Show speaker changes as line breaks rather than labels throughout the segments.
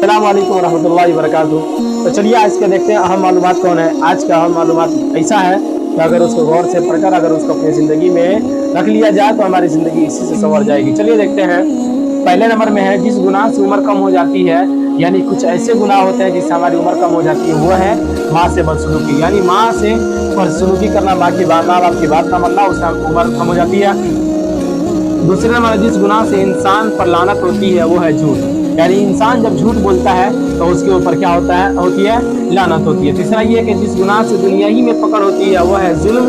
अस्सलाम वालेकुम रहमतुल्लाहि व बरकातुहू। तो चलिए आज के देखते हैं अहम मालूमात कौन है। आज का अहम मालूमात ऐसा है कि अगर उसको गौर से पढ़कर अगर उसको अपनी ज़िंदगी में रख लिया जाए तो हमारी ज़िंदगी इसी से संवर जाएगी। चलिए देखते हैं। पहले नंबर में है, जिस गुनाह से उम्र कम हो जाती है, यानी कुछ ऐसे गुनाह होते हैं जिससे हमारी उम्र कम हो जाती है, वो है माँ से बदसलूकी। यानी माँ से बदसलूकी करना, माँ बाप की बात ना मानना, उससे उम्र कम हो जाती है। दूसरे नंबर, जिस गुनाह से इंसान पर लानत होती है, वो है झूठ। यानी इंसान जब झूठ बोलता है तो उसके ऊपर क्या होती है, लानत होती है। तीसरा ये कि जिस गुनाह से दुनिया ही में पकड़ होती है, वो है जुल्म।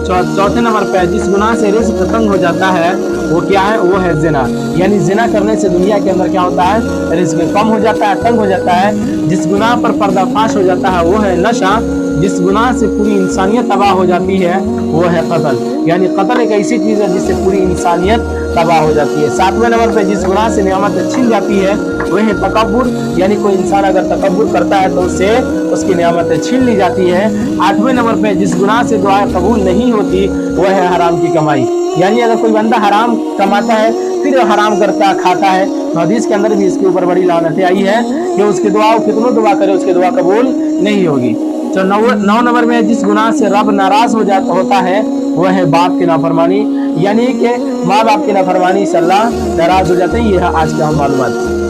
चौथे नंबर पे, जिस गुनाह से रिस्क तंग हो जाता है, वो क्या है, वो है जिना। यानी जिना करने से दुनिया के अंदर क्या होता है, रिस्क कम हो जाता है, तंग हो जाता है। जिस गुनाह पर पर्दाफाश हो जाता है, वो है नशा। जिस गुनाह से पूरी इंसानियत तबाह हो जाती है, वो है कत्ल। यानी कत्ल एक ऐसी चीज़ है जिससे पूरी इंसानियत तबाह हो जाती है। सातवें नंबर पे, जिस गुनाह से नियामत छीन जाती है, वह है तकब्बुर। यानी कोई इंसान अगर तकब्बुर करता है तो उससे उसकी नियामतें छीन ली जाती है। आठवें नंबर पे, जिस गुनाह से दुआ कबूल नहीं होती, वह है हराम की कमाई। यानी अगर कोई बंदा हराम कमाता है फिर हराम करता खाता है, तो हदीस के अंदर भी इसके ऊपर बड़ी लानतें आई है कि उसकी दुआ कितनों दुआ करे, उसकी दुआ कबूल नहीं होगी। तो नौ नंबर में, जिस गुनाह से रब नाराज होता है, वह है बाप की नाफरमानी। यानी कि माँ बाप की नाफरमानी से अल्लाह नाराज हो जाते हैं। ये है आज का हम मालूमात।